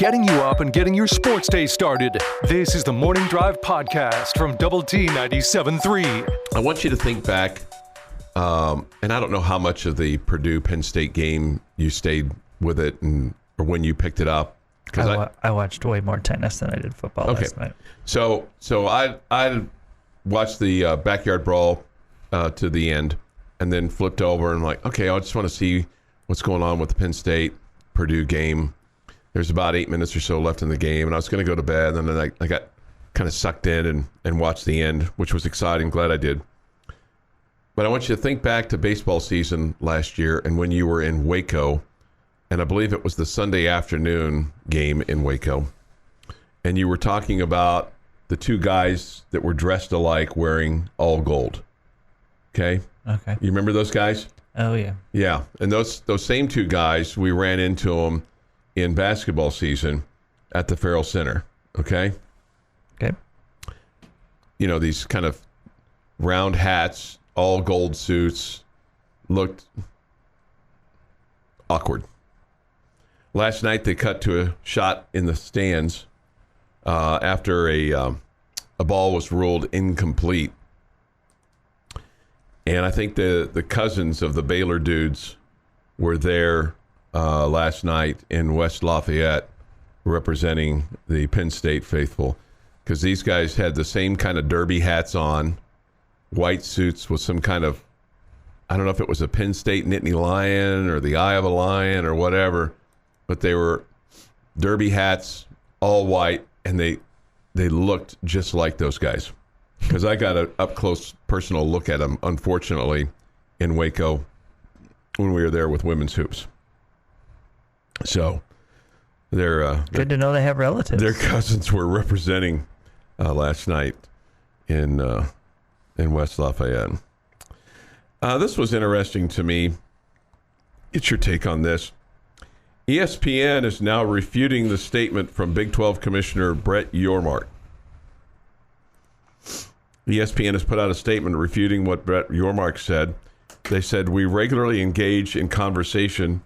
getting you up and getting your sports day started. This is the Morning Drive Podcast from Double T 97.3. I want you to think back, and I don't know how much of the Purdue-Penn State game you stayed with it or when you picked it up. I watched way more tennis than I did football last night. So I watched the backyard brawl to the end and then flipped over and like, okay, I just want to see what's going on with the Penn State-Purdue game. There's about 8 minutes or so left in the game, and I was going to go to bed, and then I got kind of sucked in and watched the end, which was exciting. Glad I did. But I want you to think back to baseball season last year and when you were in Waco, and I believe it was the Sunday afternoon game in Waco, and you were talking about the two guys that were dressed alike wearing all gold. Okay? Okay. You remember those guys? Oh, yeah. Yeah, and those same two guys, we ran into them in basketball season at the Farrell Center, okay? Okay. You know, these kind of round hats, all gold suits, looked awkward. Last night they cut to a shot in the stands after a ball was ruled incomplete. And I think the cousins of the Baylor dudes were there last night in West Lafayette representing the Penn State faithful, because these guys had the same kind of derby hats on, white suits with some kind of, I don't know if it was a Penn State Nittany Lion or the Eye of a Lion or whatever, but they were derby hats, all white, and they looked just like those guys. Because I got an up-close personal look at them, unfortunately, in Waco when we were there with women's hoops. So they're good to know they have relatives. Their cousins were representing last night in West Lafayette. This was interesting to me. Get your take on this. ESPN is now refuting the statement from Big 12 Commissioner Brett Yormark. ESPN has put out a statement refuting what Brett Yormark said. They said, "We regularly engage in conversation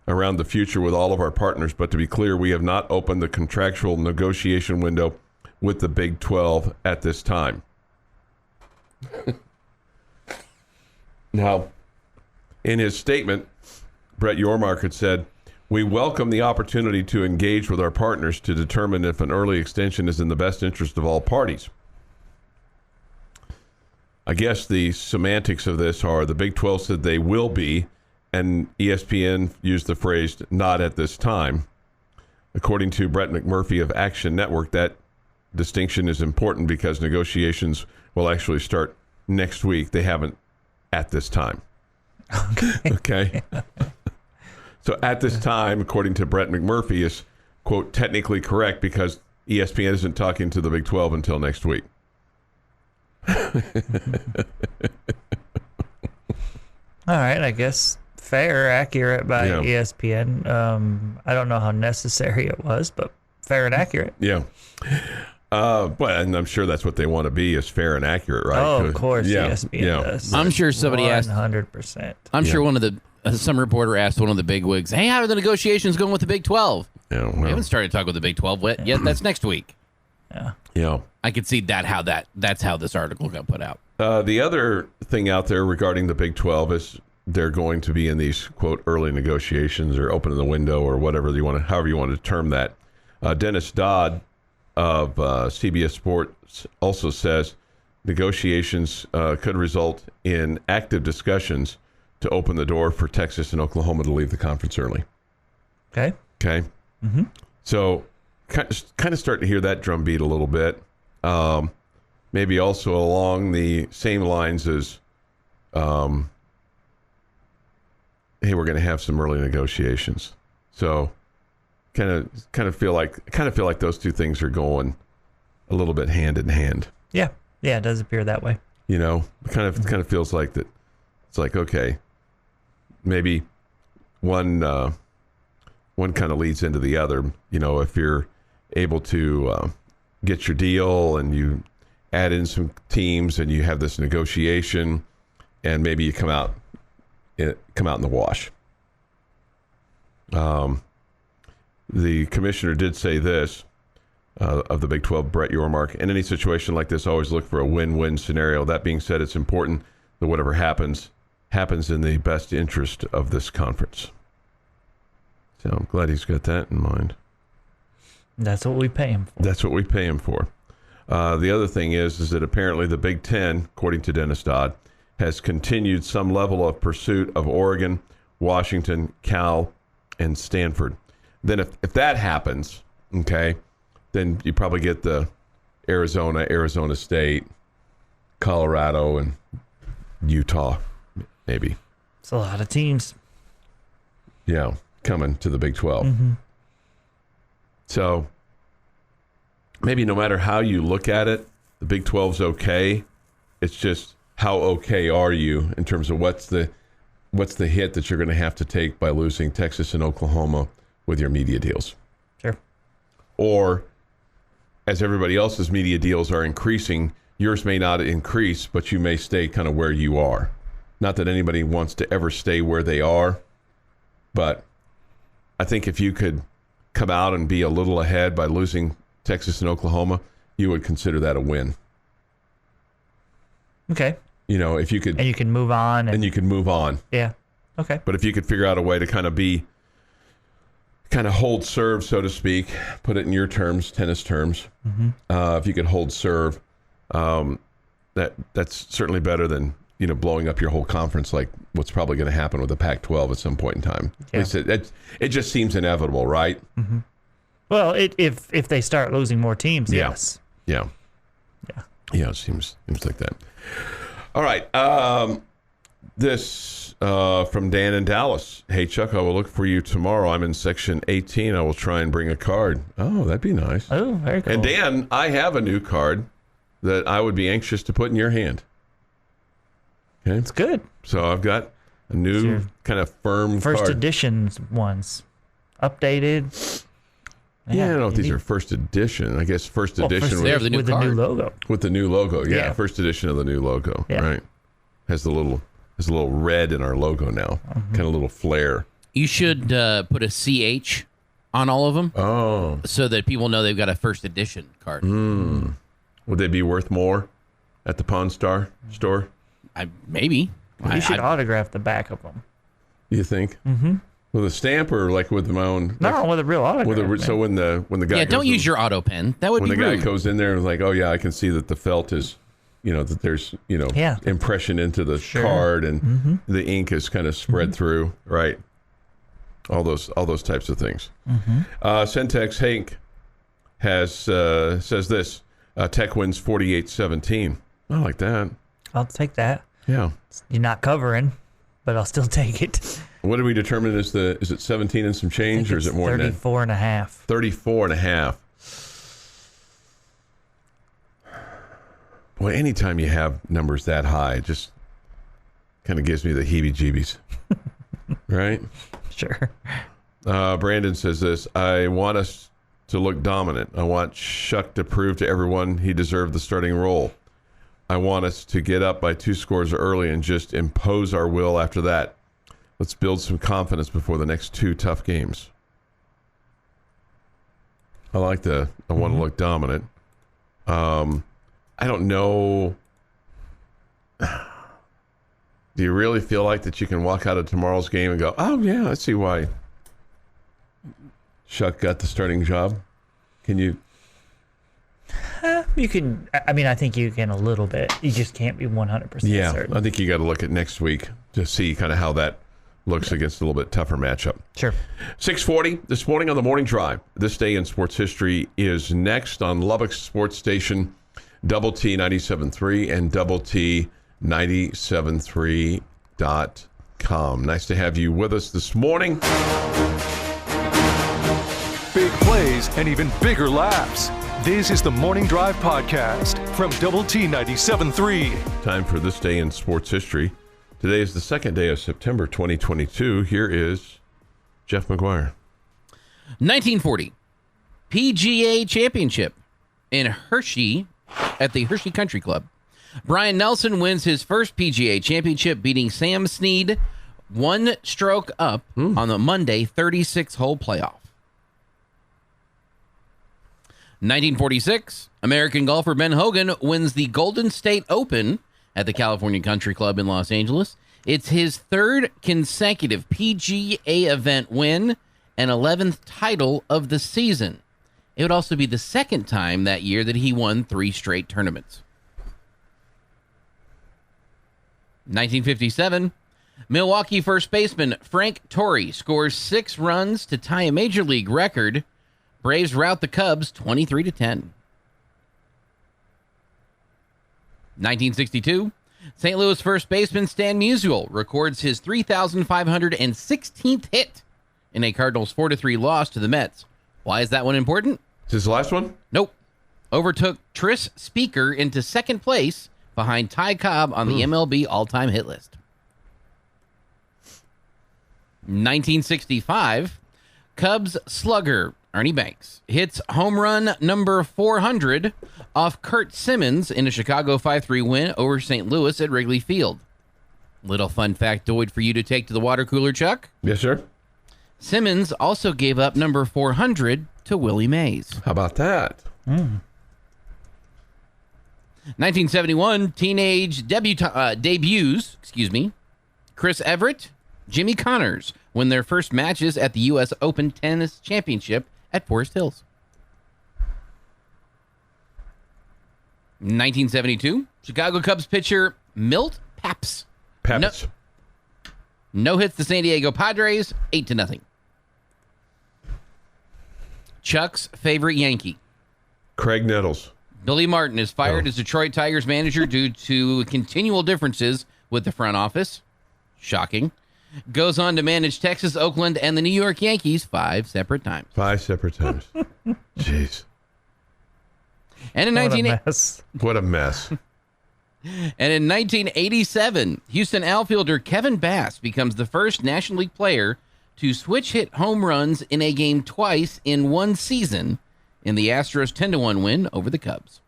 around the future with all of our partners, but to be clear, we have not opened the contractual negotiation window with the Big 12 at this time." Now, in his statement, Brett Yormark had said, "We welcome the opportunity to engage with our partners to determine if an early extension is in the best interest of all parties." I guess the semantics of this are the Big 12 said they will be, and ESPN used the phrase, "not at this time." According to Brett McMurphy of Action Network, that distinction is important because negotiations will actually start next week. They haven't at this time. Okay. So at this time, according to Brett McMurphy, is, quote, technically correct because ESPN isn't talking to the Big 12 until next week. All right, I guess fair, accurate by ESPN. I don't know how necessary it was, but fair and accurate. Yeah. Well, and I'm sure that's what they want to be, is fair and accurate, right? Oh, of course, ESPN does. I'm sure somebody 100%. I'm sure one of some reporter asked one of the big wigs, "Hey, how are the negotiations going with the Big 12? Yeah, well, we haven't started talking with the Big 12 yet. That's next week. Yeah. Yeah. I could see that's how this article got put out. The other thing out there regarding the Big 12 is they're going to be in these, quote, early negotiations or opening the window or whatever however you want to term that. Dennis Dodd of CBS Sports also says negotiations could result in active discussions to open the door for Texas and Oklahoma to leave the conference early. Okay. Mm-hmm. So kind of starting to hear that drumbeat a little bit. Maybe also along the same lines as, hey, we're going to have some early negotiations. So kind of feel like those two things are going a little bit hand in hand. Yeah, it does appear that way. You know, kind of feels like that. It's like, okay, maybe one kind of leads into the other. You know, if you're able to get your deal and you add in some teams and you have this negotiation, and maybe you come out in the wash. the commissioner did say this of the Big 12, Brett Yormark. In any situation like this, always look for a win-win scenario. That being said, it's important that whatever happens in the best interest of this conference. So I'm glad he's got that in mind. That's what we pay him for. That's what we pay him for. The other thing is that apparently the Big Ten, according to Dennis Dodd, has continued some level of pursuit of Oregon, Washington, Cal, and Stanford. Then if that happens, okay, then you probably get the Arizona State, Colorado, and Utah, maybe. It's a lot of teams. Yeah, coming to the Big 12. Mm-hmm. So maybe no matter how you look at it, the Big 12's okay. It's just how okay are you in terms of what's the hit that you're going to have to take by losing Texas and Oklahoma with your media deals. Sure. Or as everybody else's media deals are increasing, yours may not increase, but you may stay kind of where you are. Not that anybody wants to ever stay where they are, but I think if you could come out and be a little ahead by losing Texas and Oklahoma, you would consider that a win. Okay. You know, if you could... And you can move on. And you can move on. Yeah. Okay. But if you could figure out a way to kind of hold serve, so to speak, put it in your terms, tennis terms, if you could hold serve, that's certainly better than, you know, blowing up your whole conference like what's probably going to happen with the Pac-12 at some point in time. Yeah. At least it just seems inevitable, right? Mm-hmm. Well, if they start losing more teams, yes. Yeah, it seems like that. All right. This from Dan in Dallas. Hey, Chuck, I will look for you tomorrow. I'm in section 18. I will try and bring a card. Oh, that'd be nice. Oh, very cool. And Dan, I have a new card that I would be anxious to put in your hand. Okay. It's good. So I've got a new kind of firm first card. editions ones. Updated. Yeah, I don't know if these are first edition. I guess first edition with the new logo. With the new logo, yeah. First edition of the new logo, right? Has the little red in our logo now, kind of a little flare. You should put a CH on all of them. Oh, so that people know they've got a first edition card. Would they be worth more at the Pawn Star store? Maybe. You should autograph the back of them. You think? Mm-hmm. With a stamp or like with my own? No, with a real autograph. So when the guy don't use your auto pen. That would be rude. When the guy goes in there and like, oh yeah, I can see that the felt is, you know, that there's, you know, impression into the card and the ink is kind of spread through, right? All those types of things. Centex Hank says this: Tech wins 48-17. I like that. I'll take that. Yeah. You're not covering, but I'll still take it. What did we determine is it 17 and some change, or is it more than that? 34 and a half. 34 and a half. Boy, anytime you have numbers that high, it just kind of gives me the heebie-jeebies. Right? Sure. Brandon says this: I want us to look dominant. I want Shuck to prove to everyone he deserved the starting role. I want us to get up by 2 scores early and just impose our will after that. Let's build some confidence before the next 2 tough games. I want to look dominant. I don't know. Do you really feel like that you can walk out of tomorrow's game and go, oh, yeah, I see why Shuck got the starting job? Can you? You can. I mean, I think you can a little bit. You just can't be 100% certain. I think you got to look at next week to see kind of how that looks against a little bit tougher matchup. Sure. 6:40 this morning on the Morning Drive. This day in sports history is next on Lubbock's sports station, Double T 97.3 and Double T 97.3.com. Nice to have you with us this morning. Big plays and even bigger laughs. This is the Morning Drive Podcast from Double T 97.3. Time for this day in sports history. Today is the second day of September 2022. Here is Jeff McGuire. 1940, PGA Championship in Hershey at the Hershey Country Club. Brian Nelson wins his first PGA Championship, beating Sam Snead 1 stroke up on the Monday 36-hole playoff. 1946, American golfer Ben Hogan wins the Golden State Open at the California Country Club in Los Angeles. It's his third consecutive PGA event win and 11th title of the season. It would also be the second time that year that he won 3 straight tournaments. 1957, Milwaukee first baseman Frank Torrey scores 6 runs to tie a major league record. Braves rout the Cubs 23-10. 1962, St. Louis first baseman Stan Musial records his 3,516th hit in a Cardinals 4-3 loss to the Mets. Why is that one important? Is this the last one? Nope. Overtook Tris Speaker into second place behind Ty Cobb on the MLB all-time hit list. 1965, Cubs slugger Ernie Banks hits home run number 400 off Kurt Simmons in a Chicago 5-3 win over St. Louis at Wrigley Field. Little fun factoid for you to take to the water cooler, Chuck. Yes, sir. Simmons also gave up number 400 to Willie Mays. How about that? 1971, teenage debuts, Chris Everett, Jimmy Connors win their first matches at the U.S. Open Tennis Championship at Forest Hills. 1972, Chicago Cubs pitcher Milt Papps. No hits the San Diego Padres, 8-0. Chuck's favorite Yankee. Craig Nettles. Billy Martin is fired as Detroit Tigers manager due to continual differences with the front office. Shocking. Goes on to manage Texas, Oakland, and the New York Yankees 5 separate times. 5 separate times. Jeez. And in What a mess. And in 1987, Houston outfielder Kevin Bass becomes the first National League player to switch hit home runs in a game twice in one season in the Astros 10-1 win over the Cubs.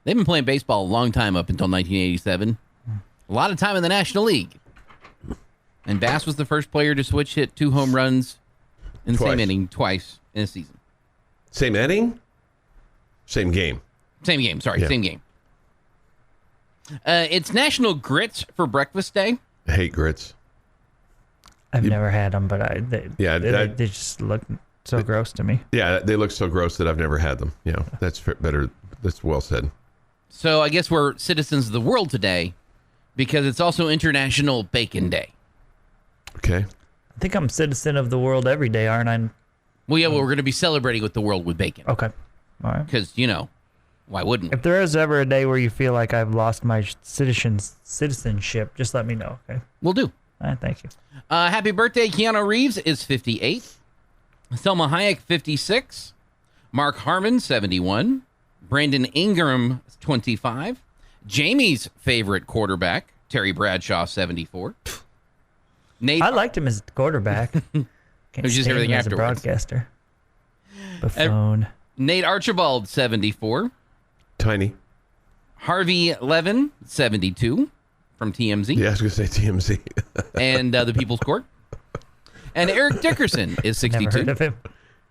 They've been playing baseball a long time up until 1987. A lot of time in the National League. And Bass was the first player to switch hit 2 home runs in the same inning twice in a season. Same inning? Same game. Same game. It's National Grits for Breakfast Day. I hate grits. I've never had them, but they just look so gross to me. Yeah, they look so gross that I've never had them. Yeah, that's better. That's well said. So I guess we're citizens of the world today because it's also International Bacon Day. Okay. I think I'm citizen of the world every day, aren't I? Well, yeah, we're going to be celebrating with the world with bacon. Okay. All right. Because, why wouldn't we? If there is ever a day where you feel like I've lost my citizenship, just let me know, okay? Will do. All right, thank you. Happy birthday, Keanu Reeves is 58. Selma Hayek, 56. Mark Harmon, 71. Brandon Ingram, 25. Jamie's favorite quarterback, Terry Bradshaw, 74. Nate, I liked him as quarterback. Can't was just stand everything him as a afterwards. broadcaster. Buffoon. Nate Archibald, 74. Tiny. Harvey Levin, 72 from TMZ. Yeah, I was going to say TMZ. And the People's Court. And Eric Dickerson is 62. Never heard of him.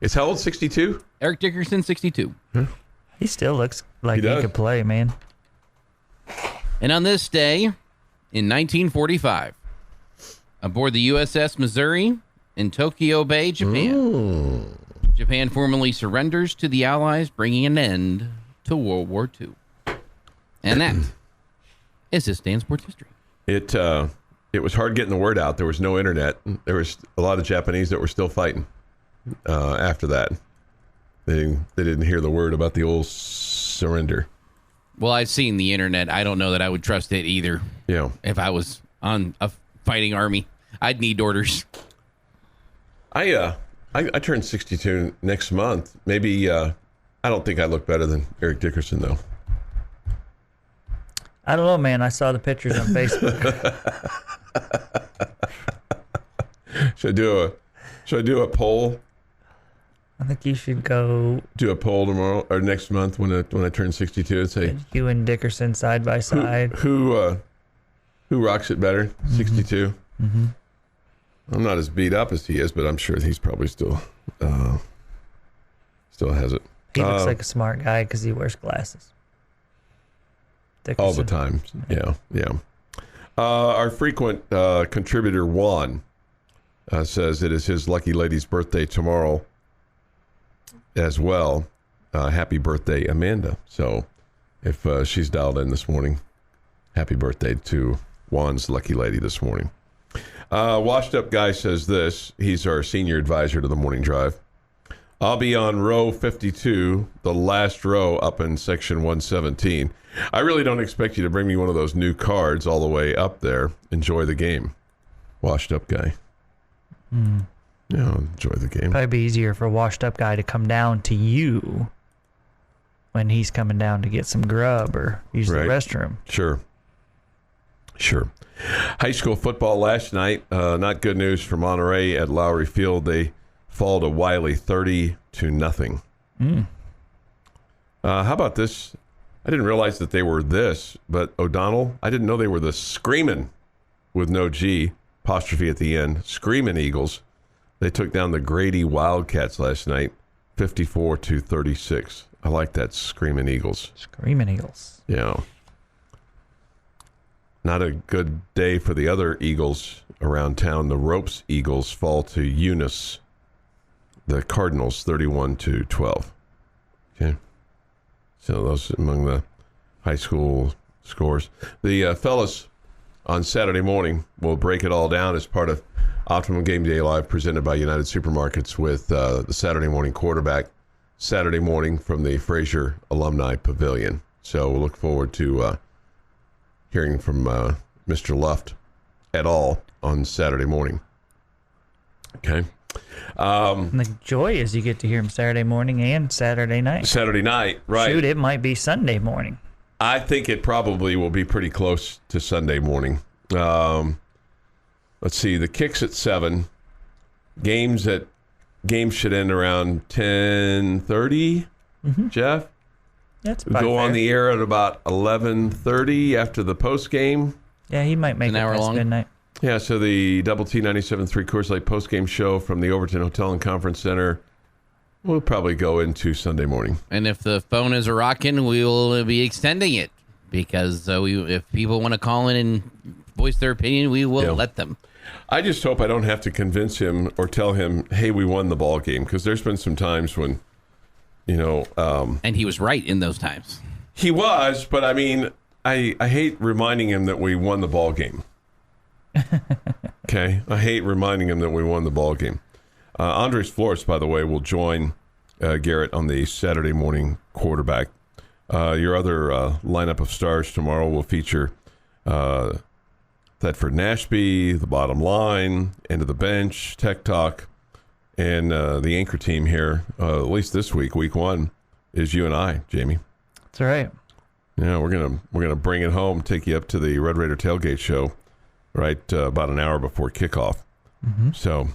Is how old? 62? Eric Dickerson, 62. He still looks like He he does. could play, man. And on this day, in 1945, aboard the USS Missouri in Tokyo Bay, Japan, Japan formally surrenders to the Allies, bringing an end to World War II. And that is this day in sports history. It was hard getting the word out. There was no internet. There was a lot of Japanese that were still fighting after that. They didn't hear the word about the old surrender. Well, I've seen the internet. I don't know that I would trust it either. Yeah. If I was on a fighting army, I'd need orders. I turned 62 next month. Maybe I don't think I look better than Eric Dickerson though. I don't know, man. I saw the pictures on Facebook. Should I do a poll? I think you should go Do a poll tomorrow or next month when I turn 62 and say you and Dickerson side by side. who rocks it better? 62. Mm-hmm. I'm not as beat up as he is, but I'm sure he's probably still Still has it. He looks like a smart guy because he wears glasses. Dickerson. All the time. Yeah. Our frequent contributor, Juan, says it is his lucky lady's birthday tomorrow as well. Happy birthday, Amanda. So if she's dialed in this morning, happy birthday to Juan's lucky lady this morning. Washed Up Guy says this. He's our senior advisor to the Morning Drive. I'll be on row 52, the last row up in section 117. I really don't expect you to bring me one of those new cards all the way up there. Enjoy the game. Washed Up Guy. Yeah, enjoy the game. Probably be easier for a washed up guy to come down to you when he's coming down to get some grub or use the restroom. Sure. High school football last night. Not good news for Monterey at Lowry Field. They fall to Wiley 30-0. How about this? I didn't realize that they were this, but O'Donnell, I didn't know they were the Screamin' with no G, apostrophe at the end, Screamin' Eagles. They took down the Grady Wildcats last night, 54-36. I like that, Screamin' Eagles. Screamin' Eagles. Yeah. Not a good day for the other Eagles around town. The Ropes Eagles fall to Eunice, the Cardinals, 31-12. Okay. So those among the high school scores. The fellas on Saturday morning will break it all down as part of Optimum Game Day Live presented by United Supermarkets with the Saturday morning quarterback Saturday morning from the Fraser Alumni Pavilion. So we'll look forward to hearing from Mr. Luft et al. On Saturday morning. Okay. And the joy is you get to hear him Saturday morning and Saturday night. Saturday night, right. Shoot, it might be Sunday morning. I think it probably will be pretty close to Sunday morning. Let's see, the kick's at 7. Games should end around 10:30. Jeff? That's we go fair. on the air at about 11:30 after the post game. Yeah, he might make An it hour past long. midnight. Yeah, so the Double T 97.3 Coors Light post game show from the Overton Hotel and Conference Center will probably go into Sunday morning. And if the phone is rocking, we will be extending it because if people want to call in and voice their opinion, we will let them. I just hope I don't have to convince him or tell him, hey, we won the ball game, because there's been some times when, and he was right in those times. He was, but I mean, I hate reminding him that we won the ball game. Okay? I hate reminding him that we won the ball game. Andres Flores, by the way, will join Garrett on the Saturday morning quarterback. Your other lineup of stars tomorrow will feature Thetford Nashby, the bottom line, end of the bench, Tech Talk, and the anchor team here, at least this week, week 1, is you and I, Jamie. That's right. Yeah, we're gonna bring it home, take you up to the Red Raider Tailgate Show, right about an hour before kickoff. So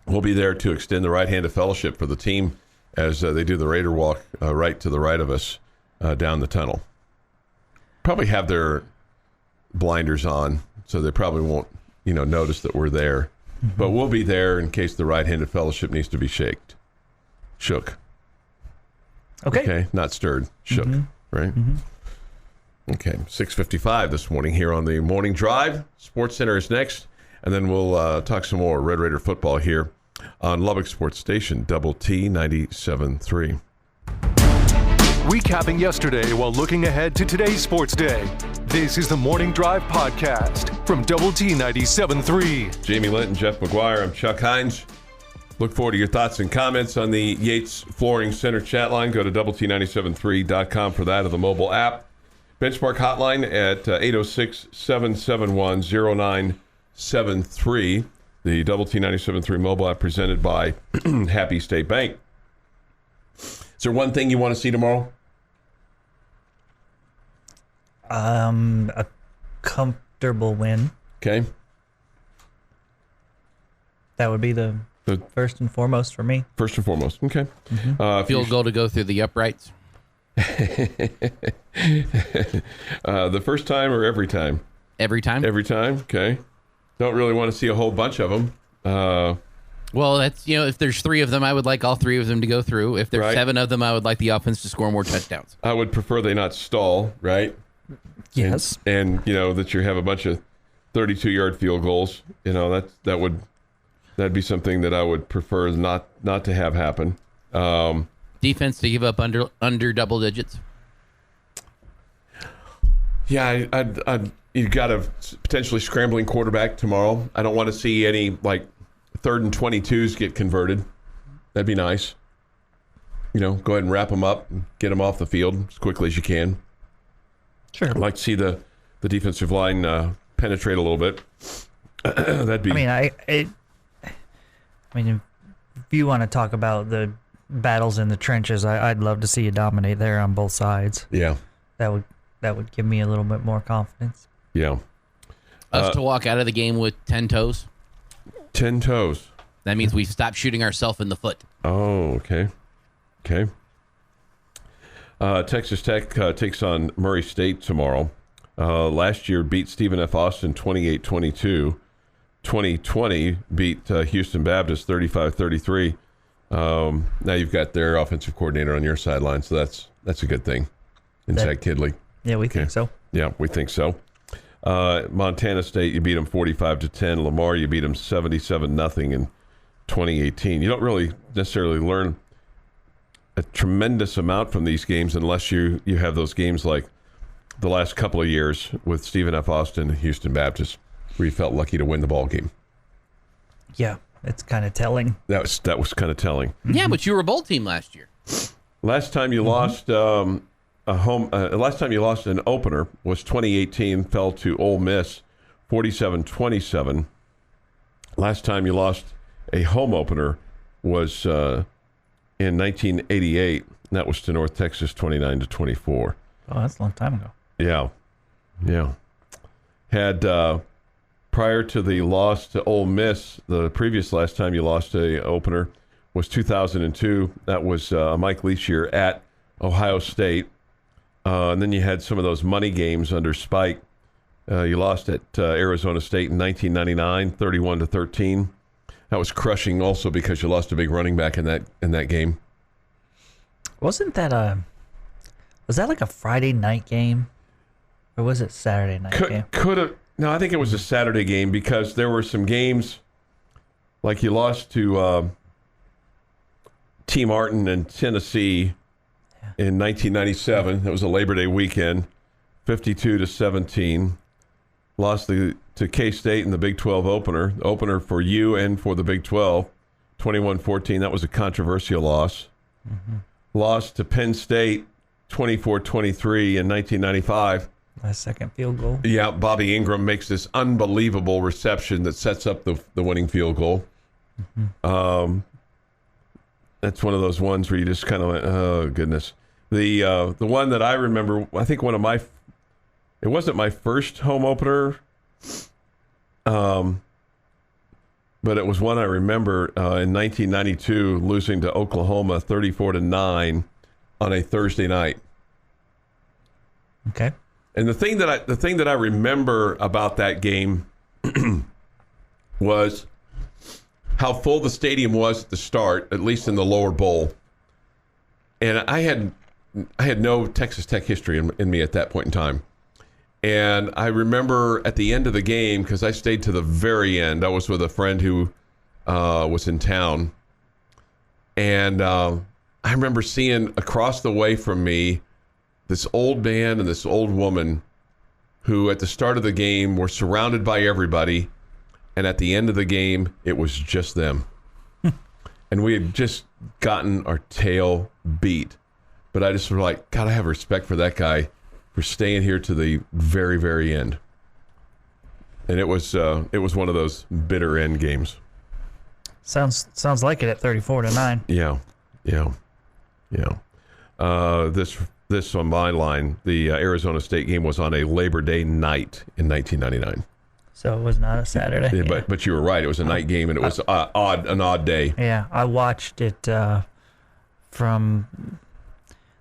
we'll be there to extend the right hand of fellowship for the team as they do the Raider walk right to the right of us down the tunnel. Probably have their blinders on, so they probably won't, notice that we're there. But we'll be there in case the right hand of fellowship needs to be shook. Okay, not stirred, shook. Right? Okay, 6:55 this morning here on the Morning Drive. Sports Center is next, and then we'll talk some more Red Raider football here on Lubbock Sports Station, Double T 97.3. Recapping yesterday while looking ahead to today's sports day. This is the Morning Drive podcast from Double T 97.3. Jamie Lent and Jeff McGuire. I'm Chuck Heinz. Look forward to your thoughts and comments on the Yates Flooring Center chat line. Go to doublet973.com for that, or the mobile app. Benchmark hotline at 806-771-0973. The Double T 97.3 mobile app presented by Happy State Bank. Is there one thing you want to see tomorrow? A comfortable win. Okay. That would be the first and foremost for me. First and foremost. Okay. Field goal to go through the uprights. The first time or every time? Every time. Every time. Okay. Don't really want to see a whole bunch of them. Well, that's, if there's 3 of them, I would like all 3 of them to go through. If there's 7 of them, I would like the offense to score more touchdowns. I would prefer they not stall, right? Yes. And that you have a bunch of 32-yard field goals. That'd be something that I would prefer not to have happen. Defense to give up under double digits. Yeah, you got a potentially scrambling quarterback tomorrow. I don't want to see any 3rd and 22s get converted. That'd be nice. Go ahead and wrap them up and get them off the field as quickly as you can. Sure. I'd like to see the defensive line penetrate a little bit. That'd be. If you want to talk about the battles in the trenches, I'd love to see you dominate there on both sides. Yeah. That would give me a little bit more confidence. Yeah. Us to walk out of the game with 10 toes. 10 toes. That means we stop shooting ourselves in the foot. Oh, okay. Okay. Texas Tech takes on Murray State tomorrow. Last year beat Stephen F. Austin 28-22. 2020 beat Houston Baptist 35-33. Now you've got their offensive coordinator on your sideline, so that's a good thing. Zach Kidley. Yeah, we think so. Yeah, we think so. Montana State, you beat them 45-10. Lamar, you beat them 77-0 in 2018. You don't really necessarily learn a tremendous amount from these games unless you have those games like the last couple of years with Stephen F. Austin and Houston Baptist, where you felt lucky to win the ball game. Yeah, it's kind of telling. That was kind of telling. Yeah, but you were a bowl team last year. Last time you lost last time you lost an opener was 2018, fell to Ole Miss 47-27. Last time you lost a home opener was in 1988. And that was to North Texas 29-24. Oh, that's a long time ago. Yeah. Had prior to the loss to Ole Miss, the previous last time you lost a opener was 2002. That was Mike Leach year at Ohio State. And then you had some of those money games under Spike. You lost at Arizona State in 1999, 31-13. That was crushing also because you lost a big running back in that game. Wasn't that was that like a Friday night game? Or was it Saturday night game? Could have. No, I think it was a Saturday game because there were some games like you lost to T. Martin in Tennessee in 1997. That was a Labor Day weekend, 52-17. Lost to K-State in the Big 12 opener for you and for the Big 12, 21-14. That was a controversial loss. Mm-hmm. Lost to Penn State 24-23 in 1995. My second field goal. Yeah, Bobby Ingram makes this unbelievable reception that sets up the winning field goal. Mm-hmm. That's one of those ones where you just kind of went, oh, goodness. The one that I remember, I think it wasn't my first home opener, but it was one I remember in 1992 losing to Oklahoma 34-9 on a Thursday night. Okay. And the thing that I remember about that game was how full the stadium was at the start, at least in the lower bowl. And I had no Texas Tech history in me at that point in time. And I remember at the end of the game, because I stayed to the very end, I was with a friend who was in town. And I remember seeing across the way from me this old man and this old woman who at the start of the game were surrounded by everybody. And at the end of the game, it was just them. And we had just gotten our tail beat. But I just was like, God, I have respect for that guy for staying here to the very, very end. And it was one of those bitter end games. Sounds like it at 34-9. Yeah. This on my line, the Arizona State game was on a Labor Day night in 1999. So it was not a Saturday. Yeah, but you were right. It was a night game, and it was an odd day. Yeah, I watched it from.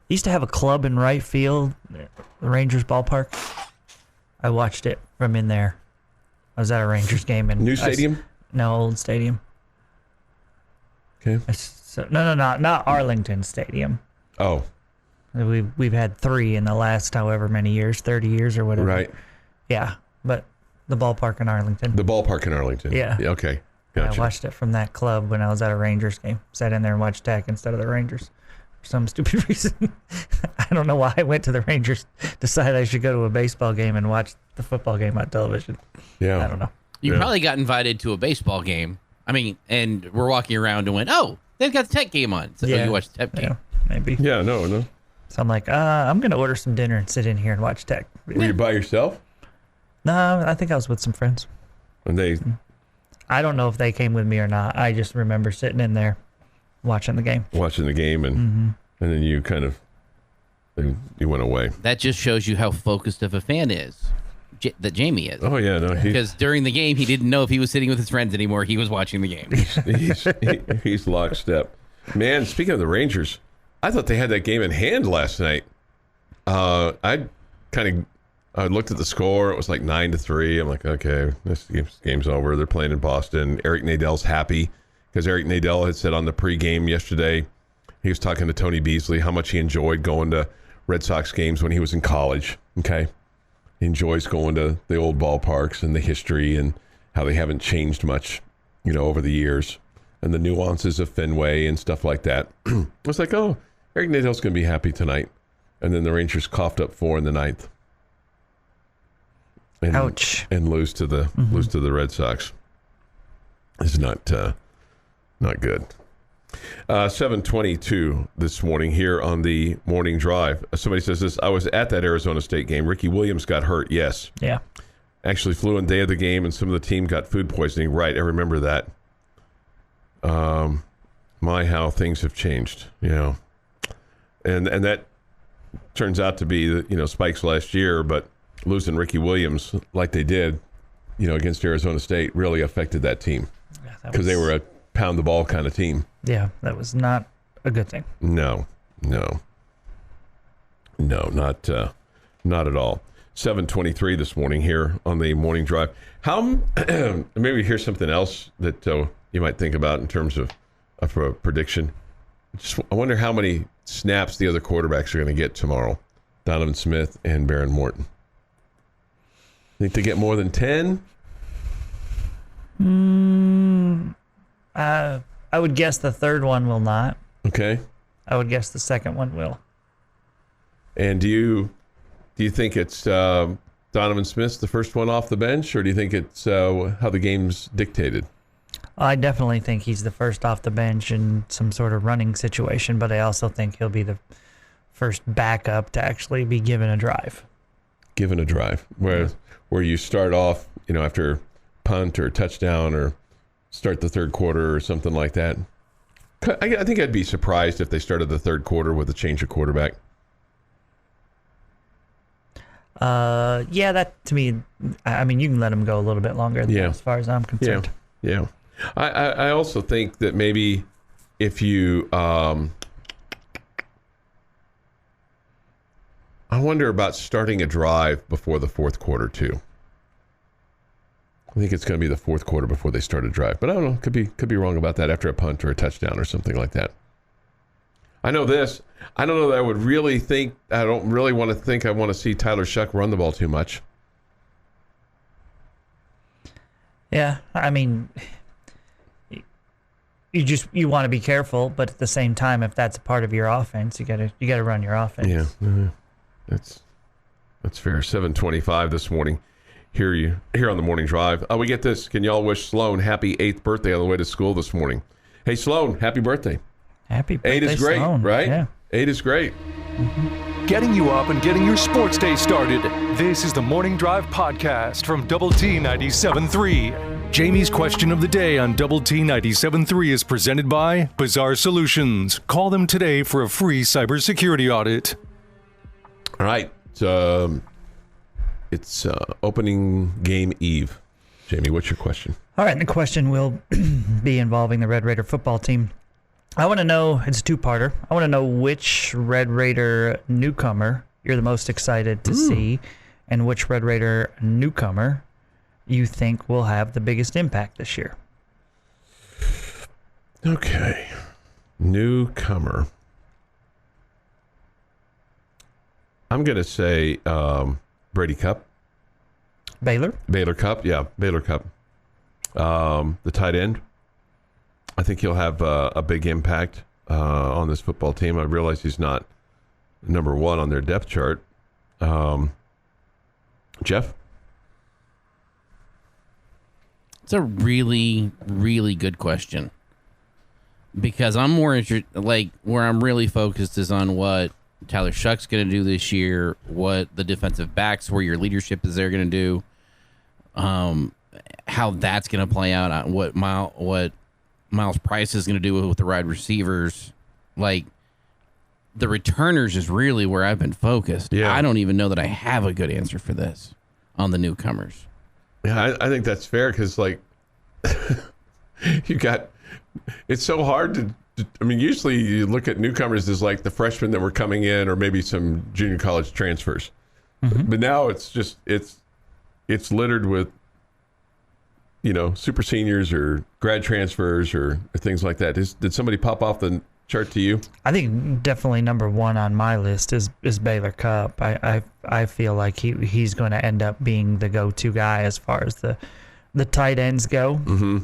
Used to have a club in right field, the Rangers ballpark. I watched it from in there. I was at a Rangers game in New stadium. No, old stadium. Okay. So, no, not Arlington Stadium. Oh, We've had 3 in the last however many years, 30 years or whatever. right. Yeah, but the ballpark in Arlington. The ballpark in Arlington. Yeah. Okay. Gotcha. I watched it from that club when I was at a Rangers game. Sat in there and watched Tech instead of the Rangers for some stupid reason. I don't know why I went to the Rangers. Decided I should go to a baseball game and watch the football game on television. Yeah. I don't know. You probably got invited to a baseball game. I mean, and we're walking around and went, oh, they've got the Tech game on. So you watched the Tech game. Yeah, maybe. Yeah, no. So I'm like, I'm going to order some dinner and sit in here and watch Tech. Were you by yourself? No, I think I was with some friends. And I don't know if they came with me or not. I just remember sitting in there watching the game. And then you kind of you went away. That just shows you how focused of a fan that Jamie is. Oh yeah, no, Because during the game, he didn't know if he was sitting with his friends anymore. He was watching the game. he's lockstep. Man, speaking of the Rangers, I thought they had that game in hand last night. I looked at the score. It was like 9-3. I'm like, okay, this game's over. They're playing in Boston. Eric Nadell's happy because Eric Nadell had said on the pregame yesterday, he was talking to Tony Beasley how much he enjoyed going to Red Sox games when he was in college. Okay, he enjoys going to the old ballparks and the history and how they haven't changed much, over the years, and the nuances of Fenway and stuff like that. I was like, oh, Eric Nadell's going to be happy tonight. And then the Rangers coughed up 4 in the 9th. And, Ouch! And lose to the Red Sox. It's not good. 7:22 this morning here on the morning drive. Somebody says this. I was at that Arizona State game. Ricky Williams got hurt. Yes. Yeah. Actually flew in day of the game, and some of the team got food poisoning. Right. I remember that. How things have changed. And that turns out to be Spike's last year, but losing Ricky Williams like they did, against Arizona State really affected that team because they were a pound the ball kind of team. Yeah, that was not a good thing. No, not at all. 7:23 this morning here on the morning drive. How maybe here's something else that you might think about in terms of a prediction. I wonder how many snaps the other quarterbacks are going to get tomorrow. Donovan Smith and Baron Morton. Think they get more than 10? I would guess the third one will not. Okay. I would guess the second one will. And do you think it's Donovan Smith's the first one off the bench, or do you think it's how the game's dictated? I definitely think he's the first off the bench in some sort of running situation, but I also think he'll be the first backup to actually be given a drive. Given a drive, where you start off, after punt or touchdown, or start the third quarter or something like that. I think I'd be surprised if they started the third quarter with a change of quarterback. Yeah, that to me, I mean, you can let him go a little bit longer as far as I'm concerned. Yeah. I also think that maybe if you, I wonder about starting a drive before the fourth quarter too. I think it's going to be the fourth quarter before they start a drive, but I don't know. Could be wrong about that after a punt or a touchdown or something like that. I know this. I don't know that I would really think. I don't really want to think. I want to see Tyler Shuck run the ball too much. Yeah, I mean, you want to be careful, but at the same time, if that's a part of your offense, you gotta run your offense. Yeah, that's fair. 7:25 this morning. Here on the morning drive. We get this. Can y'all wish Sloan happy 8th birthday on the way to school this morning? Hey, Sloan, happy birthday. Happy birthday, 8 is great, Sloan. right? Yeah. 8 is great. Getting you up and getting your sports day started. This is the Morning Drive podcast from Double T 97.3. Jamie's question of the day on Double T 97.3 is presented by Bizarre Solutions. Call them today for a free cybersecurity audit. All right. It's opening game eve. Jamie, what's your question? All right, and the question will be involving the Red Raider football team. I want to know, it's a two-parter. I want to know which Red Raider newcomer you're the most excited to see, and which Red Raider newcomer you think will have the biggest impact this year. Okay. Newcomer. I'm going to say Brady Cup. Baylor? Baylor Cup. Yeah, Baylor Cup. The tight end. I think he'll have a big impact on this football team. I realize he's not number one on their depth chart. Jeff? It's a really, really good question. Because I'm more interested, like, where I'm really focused is on what Tyler Shuck's going to do this year, what the defensive backs, where your leadership is there, going to do, how that's going to play out, what Miles Price is going to do with the wide receivers. Like, the returners is really where I've been focused. Yeah. I don't even know that I have a good answer for this on the newcomers. Yeah, I think that's fair because, like, it's so hard to. I mean, usually you look at newcomers as like the freshmen that were coming in, or maybe some junior college transfers. Mm-hmm. But now it's just it's littered with, super seniors or grad transfers or things like that. Did somebody pop off the chart to you? I think definitely number one on my list is Baylor Cup. I feel like he's going to end up being the go-to guy as far as the tight ends go. Mm-hmm.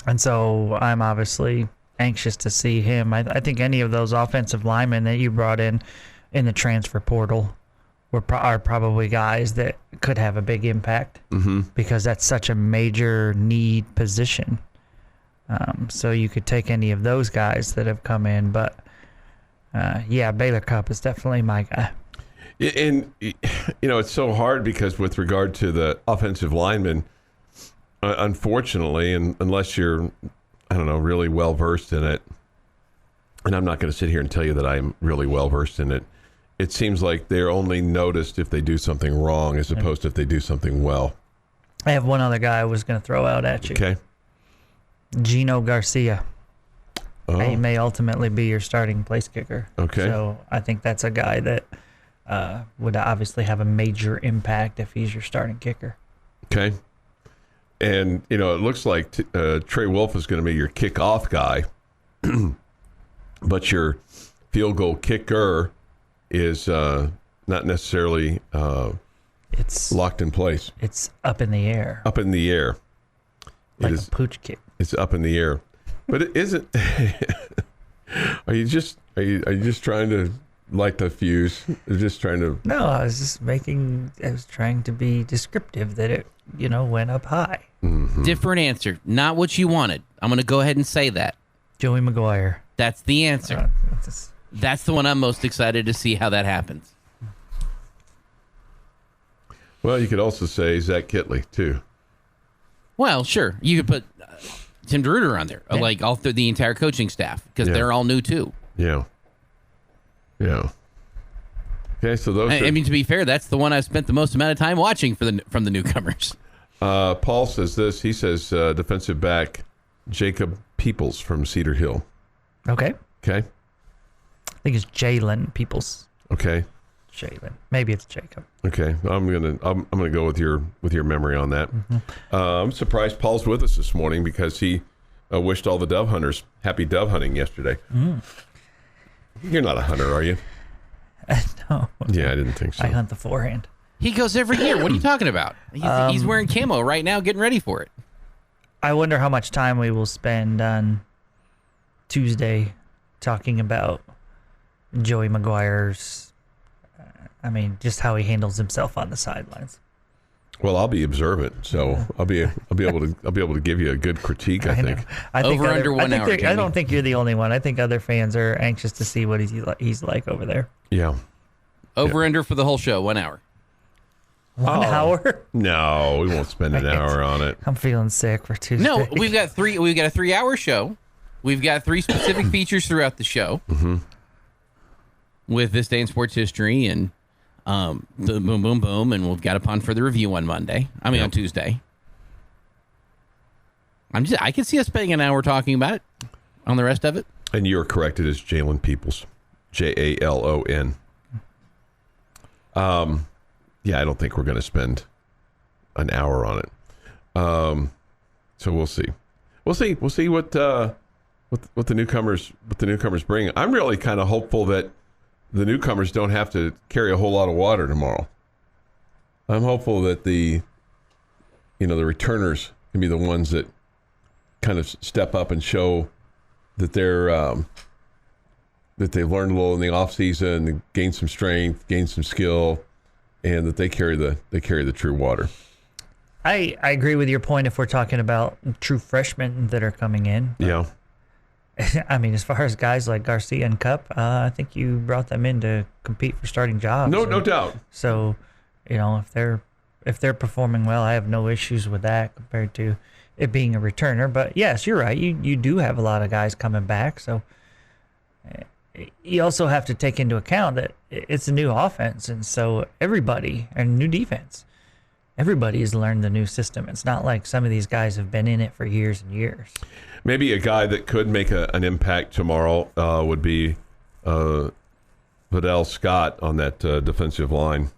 And so I'm obviously anxious to see him. I think any of those offensive linemen that you brought in the transfer portal are probably guys that could have a big impact because that's such a major need position. So you could take any of those guys that have come in, but Baylor Cup is definitely my guy. And it's so hard because with regard to the offensive linemen, unfortunately, and unless you're, I don't know, really well versed in it, and I'm not going to sit here and tell you that I'm really well versed in it. It seems like they're only noticed if they do something wrong as opposed to if they do something well. I have one other guy I was going to throw out at you. Okay. Gino Garcia. Oh. He may ultimately be your starting place kicker. Okay. So I think that's a guy that would obviously have a major impact if he's your starting kicker. Okay. And, it looks like Trey Wolf is going to be your kickoff guy, but your field goal kicker is not necessarily it's locked in place. It's up in the air. Up in the air. Like a pooch kick. It's up in the air. But it isn't. Are you just trying to light the fuse? Just trying to. No, I was trying to be descriptive that it, went up high. Mm-hmm. Different answer. Not what you wanted. I'm going to go ahead and say that. Joey McGuire. That's the answer. That's the one I'm most excited to see how that happens. Well, you could also say Zach Kitley, too. Well, sure. You could put Tim DeRuyter on there, like all through the entire coaching staff, because they're all new, too. Yeah. Yeah. Okay, so those I mean, to be fair, that's the one I've spent the most amount of time watching from the newcomers. Paul says this. He says defensive back Jacob Peoples from Cedar Hill. Okay. Okay. I think it's Jalen Peoples. Okay. Jalen. Maybe it's Jacob. Okay. I'm gonna go with your memory on that. Mm-hmm. I'm surprised Paul's with us this morning because he wished all the dove hunters happy dove hunting yesterday. Mm. You're not a hunter, are you? No. Yeah, I didn't think so. I hunt the forehand. He goes every year. What are you talking about? He's wearing camo right now, getting ready for it. I wonder how much time we will spend on Tuesday talking about Joey McGuire's. Just how he handles himself on the sidelines. Well, I'll be observant, so I'll be able to give you a good critique. I think. I think Over under 1 hour. I don't think you're the only one. I think other fans are anxious to see what he's like over there. Yeah. Over under for the whole show, 1 hour. 1 hour? No, we won't spend an hour on it. I'm feeling sick for Tuesday. No, we've got a 3-hour show. We've got 3 specific features throughout the show. Mm-hmm. With This Day in Sports History and the boom, boom, boom, and we've got a pun for the review on Monday. On Tuesday. I can see us spending an hour talking about it on the rest of it. And you're correct. It is Jalen Peoples, Jalon. Yeah, I don't think we're going to spend an hour on it. So we'll see. We'll see what what the newcomers bring. I'm really kind of hopeful that the newcomers don't have to carry a whole lot of water tomorrow. I'm hopeful that the returners can be the ones that kind of step up and show that they're that they've learned a little in the off season, gain some strength, gain some skill, and that they carry the true water. I agree with your point if we're talking about true freshmen that are coming in. Yeah. I mean, as far as guys like Garcia and Cup, I think you brought them in to compete for starting jobs. No doubt. So, if they're performing well, I have no issues with that compared to it being a returner. But yes, you're right. You do have a lot of guys coming back. So you also have to take into account that it's a new offense, and so everybody and new defense. Everybody has learned the new system. It's not like some of these guys have been in it for years and years. Maybe a guy that could make an impact tomorrow would be Vidal Scott on that defensive line.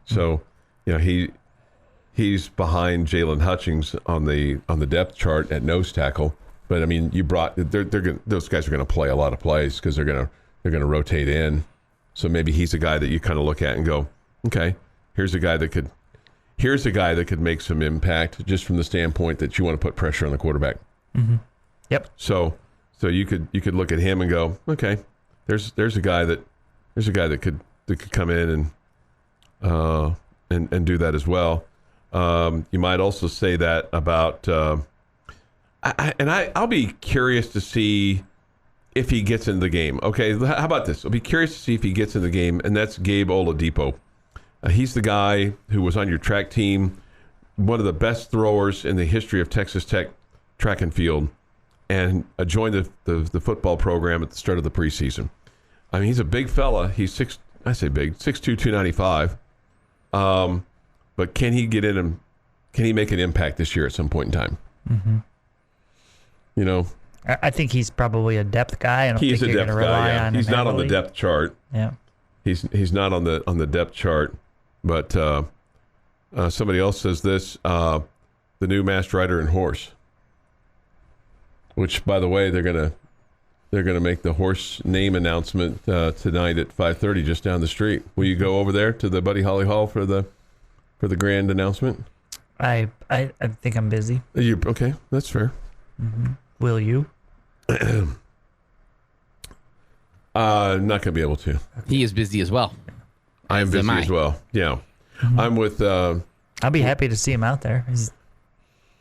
So, he's behind Jalen Hutchings on the depth chart at nose tackle. But I mean, those guys are going to play a lot of plays because they're going to rotate in. So maybe he's a guy that you kind of look at and go, okay, here's a guy that could make some impact just from the standpoint that you want to put pressure on the quarterback. Mm-hmm. Yep. So you could look at him and go, okay, there's a guy that could come in and do that as well. You might also say that about I'll be curious to see if he gets in the game. Okay, how about this? I'll be curious to see if he gets in the game, and that's Gabe Oladipo. He's the guy who was on your track team, one of the best throwers in the history of Texas Tech track and field, and joined the football program at the start of the preseason. I mean, he's a big fella. He's 6'2", 295. But can he get in and can he make an impact this year at some point in time? Mm-hmm. I think he's probably a depth guy. I don't think you're going to rely on him. He's not on the depth chart. Yeah. He's not on the depth chart. But somebody else says this, the new Masked Rider and Horse, which, by the way, they're gonna make the horse name announcement tonight at 5:30 just down the street. Will you go over there to the Buddy Holly Hall for the grand announcement? I think I'm busy. Okay? That's fair. Mm-hmm. Will you? Not gonna be able to. He is busy as well. I am busy as well. Yeah. Mm-hmm. I'm with. I'll be happy to see him out there.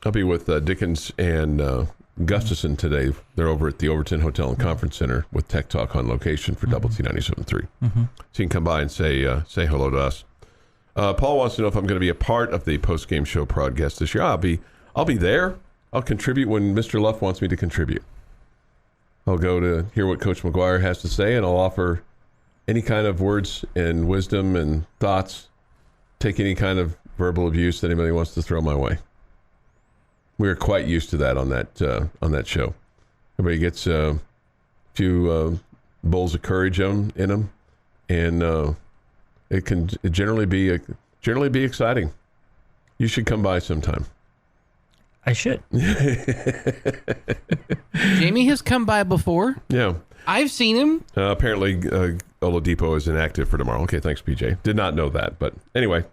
I'll be with Dickens and Gustafson today. They're over at the Overton Hotel and Conference Center with Tech Talk on location for Double T 97.3. Mm-hmm. So you can come by and say hello to us. Paul wants to know if I'm going to be a part of the post-game show broadcast this year. I'll be there. I'll contribute when Mr. Luff wants me to contribute. I'll go to hear what Coach McGuire has to say, and I'll offer any kind of words and wisdom and thoughts. Take any kind of verbal abuse that anybody wants to throw my way. We're quite used to that on that show. Everybody gets a few bowls of courage in them, and it can generally be exciting. You should come by sometime. I should. Jamie has come by before. Yeah. I've seen him. Apparently, Oladipo is inactive for tomorrow. Okay, thanks, PJ. Did not know that, but anyway, it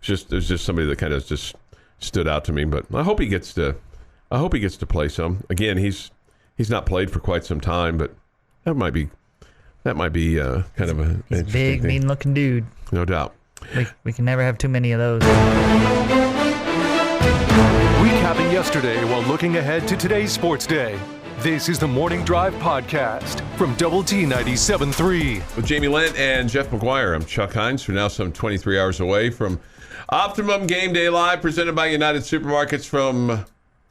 was just somebody that kind of just stood out to me. But I hope he gets to play some. Again, he's not played for quite some time, but that might be kind of a big, mean-looking dude. No doubt. We can never have too many of those. Recapping yesterday while looking ahead to today's sports day. This is the Morning Drive Podcast from Double T 97.3. With Jamie Lent and Jeff McGuire, I'm Chuck Heinz. We're now some 23 hours away from Optimum Game Day Live, presented by United Supermarkets from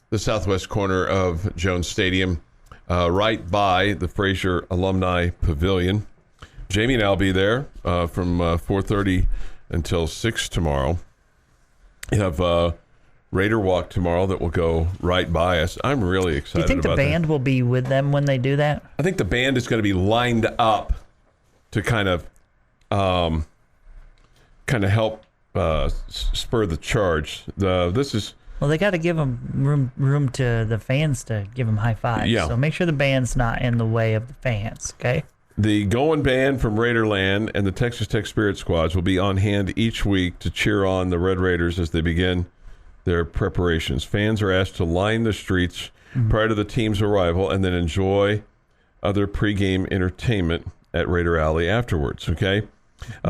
the southwest corner of Jones Stadium, right by the Fraser Alumni Pavilion. Jamie and I will be there from 4:30 until 6 tomorrow. You have Raider Walk tomorrow that will go right by us. I'm really excited about that. Do you think the band will be with them when they do that? I think the band is going to be lined up to kind of help spur the charge. This Well, they got to give them room to the fans to give them high fives. Yeah. So make sure the band's not in the way of the fans, okay? The Going Band from Raiderland and the Texas Tech Spirit Squads will be on hand each week to cheer on the Red Raiders as they begin their preparations. Fans are asked to line the streets prior to the team's arrival and then enjoy other pregame entertainment at Raider Alley afterwards, okay?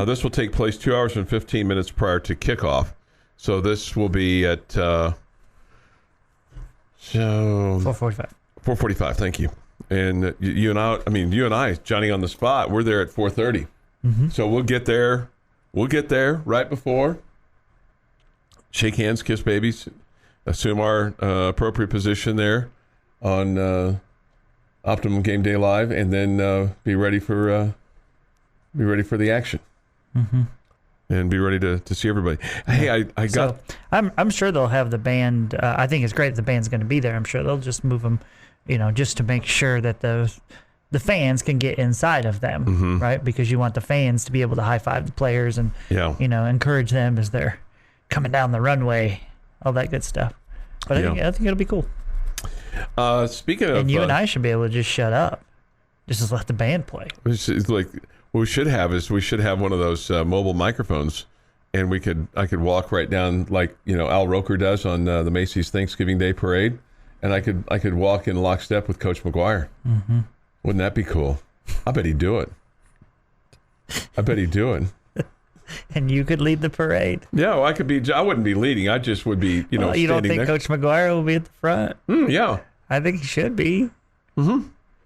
This will take place 2 hours and 15 minutes prior to kickoff. So this will be at 4:45. 4:45, thank you. And you and I, Johnny on the spot, we're there at 4:30. So we'll get there right before, shake hands, kiss babies, assume our appropriate position there on Optimum Game Day Live, and then be ready for the action. And be ready to see everybody. Hey, I got. So I'm sure they'll have the band. I think it's great that the band's going to be there. I'm sure they'll just move them, just to make sure that the fans can get inside of them, right? Because you want the fans to be able to high five the players and encourage them as they're coming down the runway, all that good stuff. But I think it'll be cool. Speaking of, and you and I should be able to just shut up, just let the band play. It's like. What we should have one of those mobile microphones, and I could walk right down like Al Roker does on the Macy's Thanksgiving Day Parade, and I could walk in lockstep with Coach McGuire. Wouldn't that be cool? I bet he'd do it. And you could lead the parade. Yeah, well, I wouldn't be leading. I just would be you don't think there. Coach McGuire will be at the front? Yeah, I think he should be.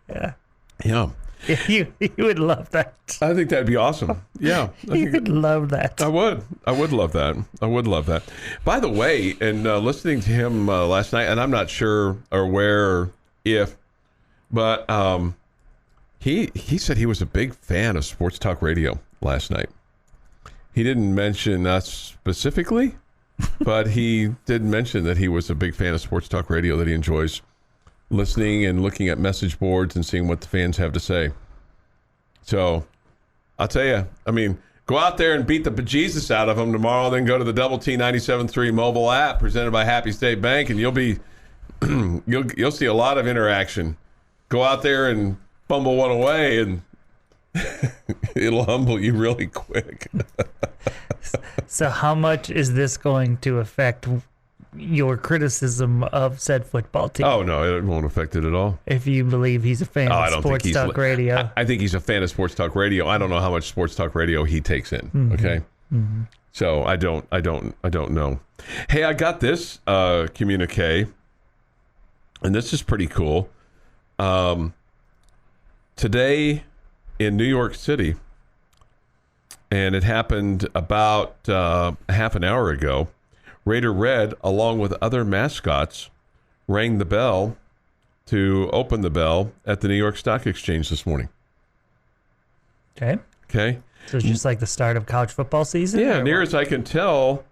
Yeah. You would love that. I think that'd be awesome. Yeah. You would love that. I would love that. By the way, and listening to him last night, and I'm not sure or where or if, but he said he was a big fan of Sports Talk Radio last night. He didn't mention us specifically, but he did mention that he was a big fan of Sports Talk Radio, that he enjoys listening and looking at message boards and seeing what the fans have to say. So I'll tell you, go out there and beat the bejesus out of them tomorrow, then go to the Double T 97.3 mobile app presented by Happy State Bank, and you'll see a lot of interaction. Go out there and fumble one away, and it'll humble you really quick. So how much is this going to affect your criticism of said football team? Oh, no, it won't affect it at all. If you believe he's a fan of Sports Talk Radio. I think he's a fan of Sports Talk Radio. I don't know how much Sports Talk Radio he takes in, okay? So I don't know. Hey, I got this communique, and this is pretty cool. Today in New York City, and it happened about half an hour ago, Raider Red, along with other mascots, rang the bell to open the bell at the New York Stock Exchange this morning. Okay. So it's just like the start of college football season? Yeah, near as I can tell,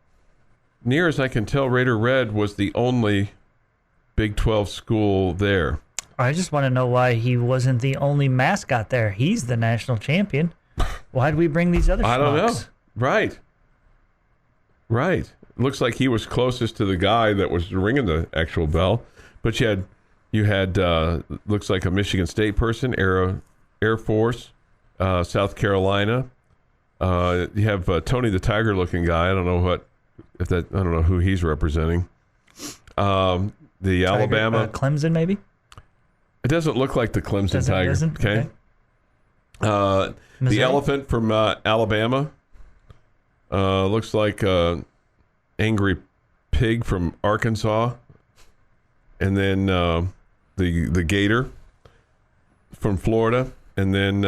Raider Red was the only Big 12 school there. I just want to know why he wasn't the only mascot there. He's the national champion. Why'd we bring these other schmucks? I don't know. Right. Looks like he was closest to the guy that was ringing the actual bell. But you had looks like a Michigan State person, Air Force, South Carolina. You have Tony the Tiger looking guy. I don't know who he's representing. The Tiger, Alabama, Clemson maybe. It doesn't look like the Clemson Tiger. Okay. The elephant from Alabama. Looks like Angry Pig from Arkansas, and then the Gator from Florida, and then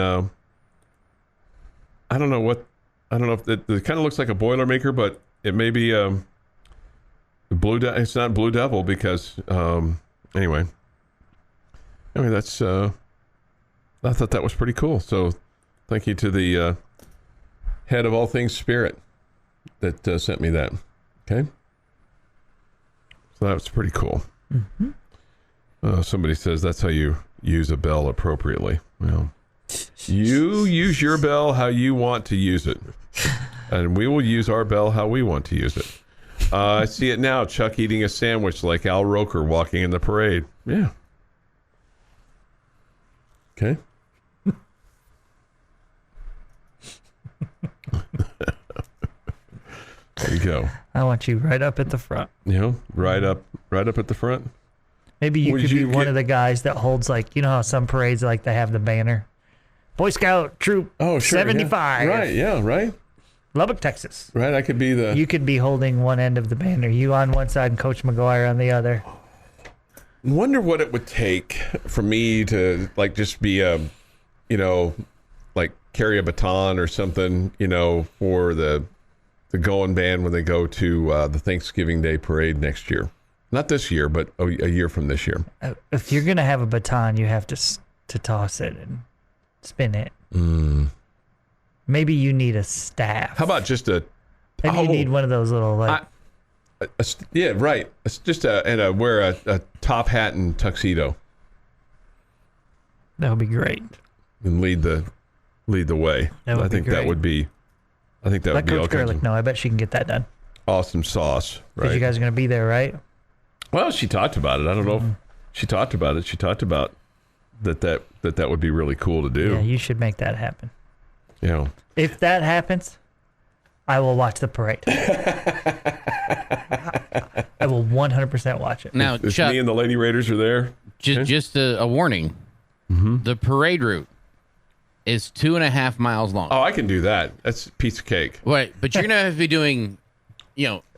I don't know if it kind of looks like a Boilermaker, but it may be it's not Blue Devil because anyway. That's I thought that was pretty cool. So thank you to the head of all things Spirit that sent me that. Okay. So that was pretty cool. Somebody says that's how you use a bell appropriately. Well, you use your bell how you want to use it. And we will use our bell how we want to use it. I see it now. Chuck eating a sandwich like Al Roker walking in the parade. Yeah. Okay. There you go. I want you right up at the front. Right up at the front. Maybe you Would could be you one get- of the guys that holds, like, you know how some parades, like, they have the banner? Boy Scout Troop 75. Yeah. Right, yeah, right. Lubbock, Texas. Right, I could be the... You could be holding one end of the banner. You on one side and Coach McGuire on the other. Wonder what it would take for me to, like, just be a, like, carry a baton or something, for the going band when they go to the Thanksgiving Day parade next year. Not this year, but a year from this year. If you're going to have a baton, you have to toss it and spin it. Maybe you need a staff. How about just a... Maybe you need one of those little, like... yeah, right. It's just wear a top hat and tuxedo That would be great. and lead the way. That would I be think that great. would be... I think that Let would be all Coach kinds Gerlich of know. I bet she can get that done. awesome sauce, Because right? you guys are going to be there, right? Well, she talked about it. I don't know if she talked about it. She talked about that would be really cool to do. Yeah, you should make that happen. Yeah. If that happens, I will watch the parade. I will 100% watch it. Now, If Chuck, me and the Lady Raiders are there. just a warning. The parade route is 2.5 miles long. Oh, I can do that. That's a piece of cake. Right, but you're going to have to be doing,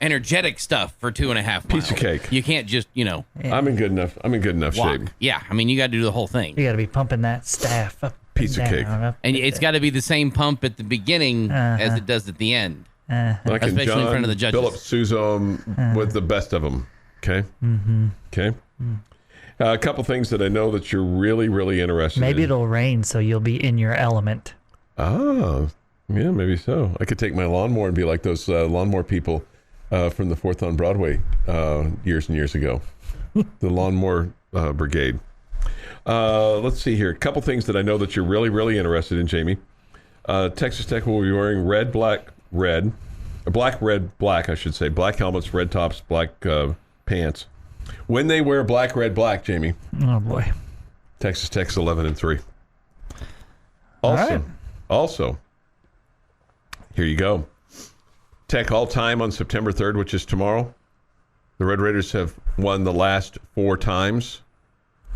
energetic stuff for 2.5 miles. Piece of cake. You can't just, I'm in good enough walk. shape. Yeah, I mean, you got to do the whole thing. You got to be pumping that staff up. Piece of and cake. down, up And and it's got to be the same pump at the beginning as it does at the end. I can Especially in front of the judges. Philip Sousa with the best of them. Okay. Mm-hmm. Okay. A couple things that I know that you're really, really interested Maybe in. it'll rain, so you'll be in your element. Ah, yeah, maybe so. I could take my lawnmower and be like those lawnmower people from the 4th on Broadway years and years ago. The lawnmower brigade. Let's see here. A couple things that I know that you're really, really interested in, Jamie. Texas Tech will be wearing black, red, I should say. Black helmets, red tops, black pants. When they wear black, red, black, Jamie, Oh, boy. Texas Tech's 11-3. All right. Also, here you go. Tech all time on September 3rd, which is tomorrow. The Red Raiders have won the last 4 times.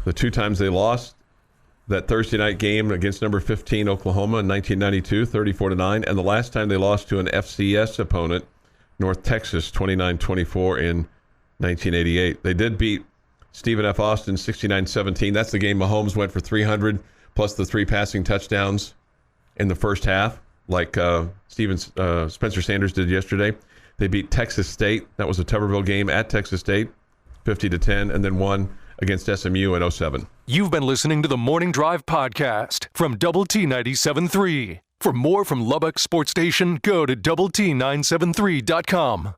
The 2 times they lost, that Thursday night game against number 15 Oklahoma in 1992, 34-9, and the last time they lost to an FCS opponent, North Texas, 29-24 in 1988. They did beat Stephen F. Austin 69-17. That's the game Mahomes went for 300 plus the 3 passing touchdowns in the first half, like Spencer Sanders did yesterday. They beat Texas State. That was a Tuberville game at Texas State, 50-10, and then won against SMU in 07. You've been listening to the Morning Drive podcast from Double T 97.3. For more from Lubbock Sports Station, go to doublet973.com.